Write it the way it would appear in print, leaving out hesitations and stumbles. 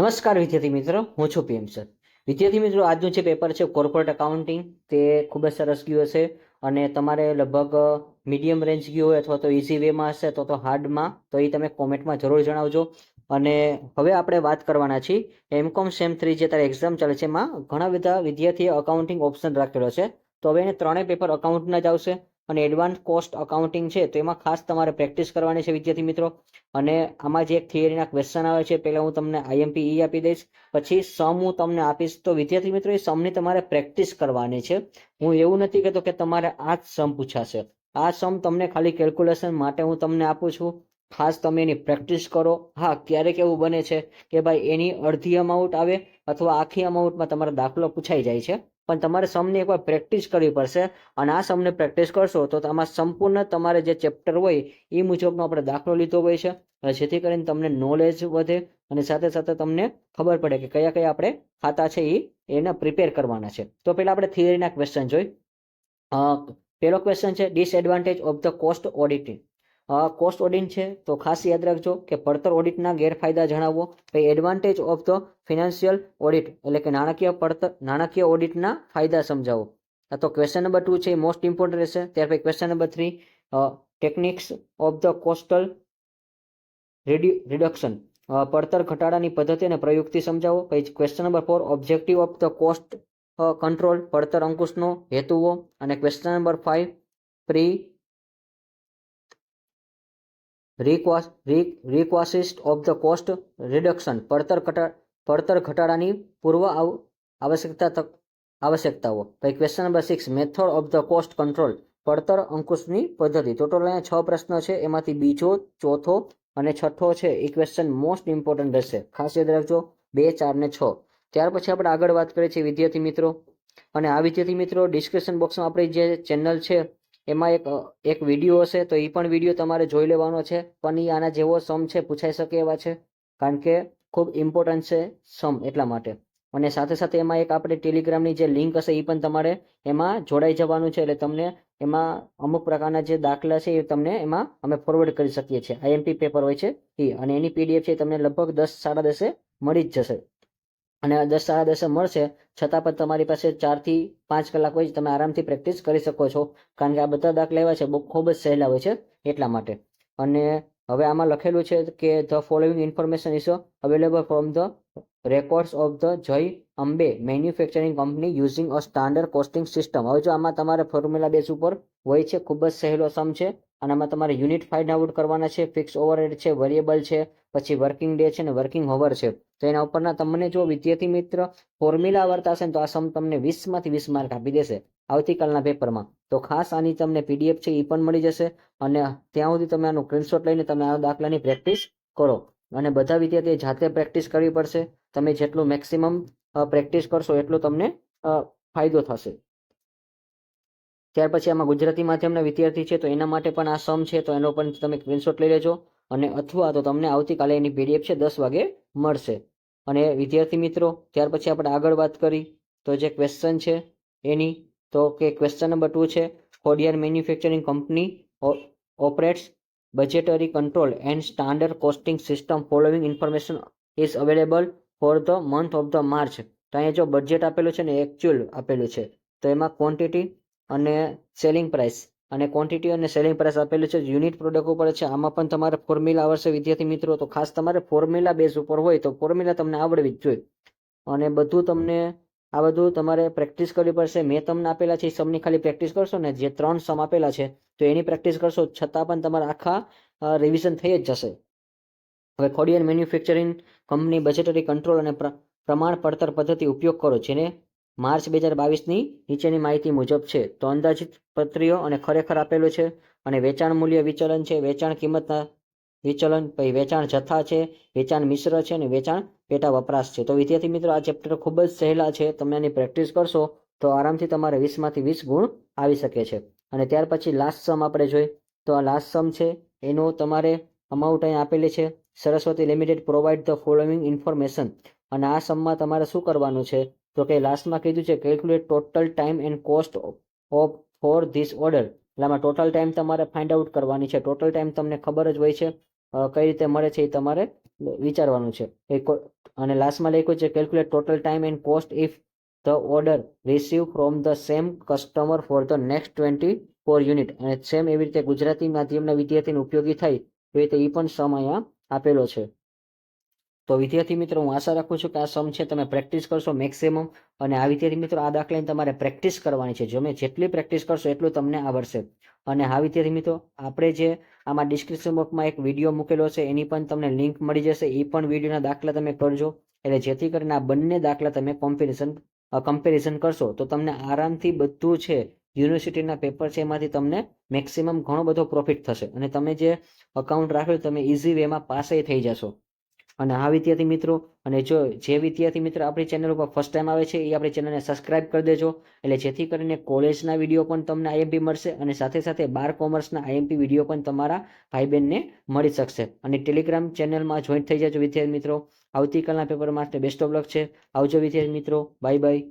નમસ્કાર વિદ્યાર્થી મિત્રો, હું છું પીએમ સર. વિદ્યાર્થી મિત્રો, આજનું જે પેપર છે કોર્પોરેટ એકાઉન્ટિંગ, તે ખૂબ જ સરસ ગયું હશે અને તમારે લગભગ મીડિયમ રેન્જ ગયું હોય અથવા તો ઇઝી વેમાં હશે તો હાર્ડમાં, તો એ તમે કોમેન્ટમાં જરૂર જણાવજો. અને હવે આપણે વાત કરવાના છીએ એમકોમ સેમ 3 જે તારે એક્ઝામ ચાલે છે એમાં ઘણા બધા વિદ્યાર્થીએ અકાઉન્ટિંગ ઓપ્શન રાખેલો છે. તો હવે એને ત્રણેય પેપર અકાઉન્ટના જ આવશે અને એડવાન્સ કોસ્ટ અકાઉન્ટિંગ છે તો એમાં ખાસ તમારે પ્રેક્ટિસ કરવાની છે વિદ્યાર્થી મિત્રો. અને આમાં જે એક થિયરીના ક્વેશ્ચન આવે છે, પહેલાં હું તમને આઈએમપી આપી દઈશ, પછી સમ હું તમને આપીશ. તો વિદ્યાર્થી મિત્રો, એ સમની તમારે પ્રેક્ટિસ કરવાની છે. હું એવું નથી કહેતો કે તમારે આ જ સમ પૂછાશે. આ સમ તમને ખાલી કેલ્ક્યુલેશન માટે હું તમને આપું છું. ખાસ તમે એની પ્રેક્ટિસ કરો. હા, ક્યારેક એવું બને છે કે ભાઈ એની અડધી અમાઉન્ટ આવે અથવા આખી અમાઉન્ટમાં તમારો દાખલો પૂછાઈ જાય છે, પણ તમારે સમની એકવાર પ્રેક્ટિસ કરવી પડશે. અને આ સમને પ્રેક્ટિસ કરશો તો આમાં સંપૂર્ણ તમારે જે ચેપ્ટર હોય એ મુજબનો આપણે દાખલો લીધો હોય છે, જેથી કરીને તમને નોલેજ વધે અને સાથે સાથે તમને ખબર પડે કે કયા કયા આપણે ખાતા છે એના પ્રિપેર કરવાના છે. તો પહેલાં આપણે થિયરીના ક્વેશ્ચન જોઈ. પહેલો ક્વેશ્ચન છે disadvantage of the cost auditing. Cost audit છે તો ખાસ યાદ રાખજો કે પડતર ઓડિટના ગેરફાયદા જણાવો. પછી advantage of the financial audit એટલે કે નાણાકીય ઓડિટના ફાયદા સમજાવો. તો ક્વેશ્ચન નંબર 2 છે એ મોસ્ટ ઇમ્પોર્ટન્ટ રહેશે. ત્યાર પછી question number 3 techniques of the cost reduction, પડતર ઘટાડાની પદ્ધતિ અને પ્રયુક્તિ સમજાવો. પછી question number 4 objective of the cost control, પડતર અંકુશનો હેતુઓ. અને question number 5 prerequisite of the cost reduction, પડતર ઘટાડાની પૂર્વ આવશ્યકતાઓ. પછી question number 6 method of the cost control, પડતર અંકુશની પદ્ધતિ. ટોટલ અહીંયા 6 પ્રશ્નો છે, એમાંથી બીજો, ચોથો અને છઠ્ઠો છે એ ક્વેશ્ચન મોસ્ટ ઇમ્પોર્ટન્ટ રહેશે. ખાસ યાદ રાખજો 2, 4 ને 6. ત્યાર પછી આપણે આગળ વાત કરીએ છીએ વિદ્યાર્થી મિત્રો. અને આ વિદ્યાર્થી મિત્રો, ડિસ્ક્રિપ્શન બોક્સમાં આપણી જે ચેનલ છે એમાં એક વિડીયો હશે, તો એ પણ વિડીયો તમારે જોઈ લેવાનો છે. પણ એ આના જેવો સમ છે, પૂછાઈ શકે એવા છે, કારણ કે ખૂબ ઇમ્પોર્ટન્ટ છે સમ, એટલા માટે. અને સાથે સાથે એમાં એક આપણે ટેલિગ્રામની જે લિંક હશે એ પણ તમારે એમાં જોડાઈ જવાનું છે. એટલે તમને એમાં અમુક પ્રકારના જે દાખલા છે એ તમને એમાં અમે ફોરવર્ડ કરી શકીએ છીએ. આઈએમપી પેપર હોય છે એ, અને એની પીડીએફ છે તમને લગભગ 10 સાડા 10 મળી જ જશે. અને 10 સાડા 10 મળશે છતાં પણ તમારી પાસે 4 થી 5 કલાક હોય, તમે આરામથી પ્રેક્ટિસ કરી શકો છો, કારણ કે આ બધા દાખલા એવા છે બહુ ખૂબ જ સહેલા હોય છે એટલા માટે. અને હવે આમાં લખેલું છે કે the following information is available from the records of the Jay Ambe manufacturing company using a standard costing system. હવે જો આમાં તમારે ફોર્મ્યુલા બેઝ ઉપર હોય છે, ખૂબ જ સહેલો સમ છે. અને આમાં તમારે યુનિટ ફાઇન્ડ આઉટ કરવાના છે, ફિક્સ ઓવરહેડ છે, વેરિયેબલ છે, પછી વર્કિંગ ડે છે અને વર્કિંગ હોવર છે. તો એના ઉપરના તમને જો વિદ્યાર્થી મિત્ર ફોર્મ્યુલા આવડતા હશે ને તો આ સમ તમને 20માંથી 20 માર્ક આપી દેશે આવતીકાલના પેપરમાં. તો ખાસ આની તમને પીડીએફ છે એ પણ મળી જશે. અને ત્યાં સુધી તમે આનો સ્ક્રીનશોટ લઈને તમે આ દાખલાની પ્રેક્ટિસ કરો. અને બધા વિદ્યાર્થીએ જાતે પ્રેક્ટિસ કરવી પડશે. તમે જેટલું મેક્સિમમ પ્રેક્ટિસ કરશો એટલો તમને ફાયદો થશે. ત્યાર પછી આમાં ગુજરાતી માધ્યમના વિદ્યાર્થી છે તો એના માટે પણ આ સમ છે, તો એનો પણ તમે સ્ક્રીનશોટ લઈ લેજો. અને અથવા તો તમને આવતીકાલે એની પીડીએફ છે 10 વાગે મળશે. અને વિદ્યાર્થી મિત્રો, ત્યાર પછી આપણે આગળ વાત કરી તો જે ક્વેશ્ચન છે એની, તો કે ક્વેશ્ચન નંબર 2 છે Khodiyar manufacturing company operates budgetary control and standard costing system following information is available for the month of the March. તો અહીંયા જો બજેટ આપેલું છે ને એકચ્યુઅલ આપેલું છે, તો એમાં ક્વોન્ટિટી અને સેલિંગ પ્રાઇસ, અને ક્વોન્ટિટી અને સેલિંગ પ્રાઇસ આપેલું છે, યુનિટ પ્રોડક્ટ ઉપર છે. આમાં પણ તમારે ફોર્મ્યુલા આવશે વિદ્યાર્થી મિત્રો. તો ખાસ તમારે ફોર્મ્યુલા બેઝ ઉપર હોય તો ફોર્મ્યુલા તમને આવડવી જ જોઈએ. અને બધું તમને આ બધું તમારે પ્રેક્ટિસ કરવી પડશે. મેં તમને આપેલા છે એ સમની ખાલી પ્રેક્ટિસ કરશો ને, જે 3 સમ આપેલા છે તો એની પ્રેક્ટિસ કરશો છતાં પણ તમારા આખા રિવિઝન થઈ જ જશે. હવે Khodiyar manufacturing company budgetary control અને પ્રમાણ પડતર પદ્ધતિ ઉપયોગ કરો, જેને માર્ચ 2022ની નીચેની માહિતી મુજબ છે. તો અંદાજિત પત્રીઓ અને ખરેખર આપેલું છે. અને વેચાણ મૂલ્ય વિચલન છે, વેચાણ કિંમતના વિચલન, પછી વેચાણ જથ્થા છે, વેચાણ મિશ્ર છે અને વેચાણ પેટા વપરાશ છે. તો વિદ્યાર્થી મિત્રો, આ ચેપ્ટર ખૂબ જ સહેલા છે. તમે આની પ્રેક્ટિસ કરશો તો આરામથી તમારે 20માંથી 20 ગુણ આવી શકે છે. અને ત્યાર પછી લાસ્ટ સમ આપણે જોઈ. તો આ લાસ્ટ સમ છે એનો તમારે અમાઉન્ટ અહીં આપેલી છે. Saraswati limited provide the following information. અને આ સમમાં તમારે શું કરવાનું છે તો કે લાસ્ટમાં કીધું છે calculate total time and cost of for this order. એટલે આમાં ટોટલ ટાઈમ તમારે ફાઇન્ડ આઉટ કરવાની છે. ટોટલ ટાઈમ તમને ખબર જ હોય છે, કઈ રીતે મળે છે એ તમારે વિચારવાનું છે. અને લાસ્ટમાં લખ્યું છે calculate total time and cost if the order receive from the same customer for the next 24 unit. અને સેમ એવી રીતે ગુજરાતી માધ્યમના વિદ્યાર્થીને ઉપયોગી થાય એવી રીતે એ પણ સમ અહીંયા આપેલો છે. તો વિદ્યાર્થી મિત્રો હું આશા રાખું છું કે આ સમ છે તમે પ્રેક્ટિસ કરશો મેક્સિમમ. અને આ વિદ્યાર્થી મિત્રો આ દાખલાની તમારે પ્રેક્ટિસ કરવાની છે. તમે જેટલી પ્રેક્ટિસ કરશો એટલું તમને આવડશે. અને હા વિદ્યાર્થી મિત્રો, આપણે જે આમાં ડિસ્ક્રિપ્શન બોક્સમાં એક વિડીયો મૂકેલો છે એની પણ તમને લિંક મળી જશે. એ પણ વિડીયોના દાખલા તમે કરજો, એટલે જેથી કરીને આ બંને દાખલા તમે કમ્પેરિઝન કરશો તો તમને આરામથી બધું છે યુનિવર્સિટીના પેપર છે એમાંથી તમને મેક્સિમમ ઘણો બધો પ્રોફિટ થશે. અને તમે જે અકાઉન્ટ રાખ્યું તમે ઇઝી વેમાં પાસે થઈ જશો. અને હા વિદ્યાર્થી મિત્રો, અને જો જે વિદ્યાર્થી મિત્રો આપણી ચેનલ ઉપર ફર્સ્ટ ટાઈમ આવે છે એ આપણી ચેનલને સબસ્ક્રાઇબ કરી દેજો, એટલે જેથી કરીને કોલેજના વિડીયો પણ તમને આઈએમપી મળશે અને સાથે સાથે 12 કોમર્સના આઈએમપી વિડીયો પણ તમારા ભાઈ બહેનને મળી શકશે. અને ટેલિગ્રામ ચેનલમાં જોઈન્ટ થઈ જજો વિદ્યાર્થી મિત્રો. આવતીકાલના પેપર માટે બેસ્ટ ઓફ લક છે. આવજો વિદ્યાર્થી મિત્રો, બાય બાય.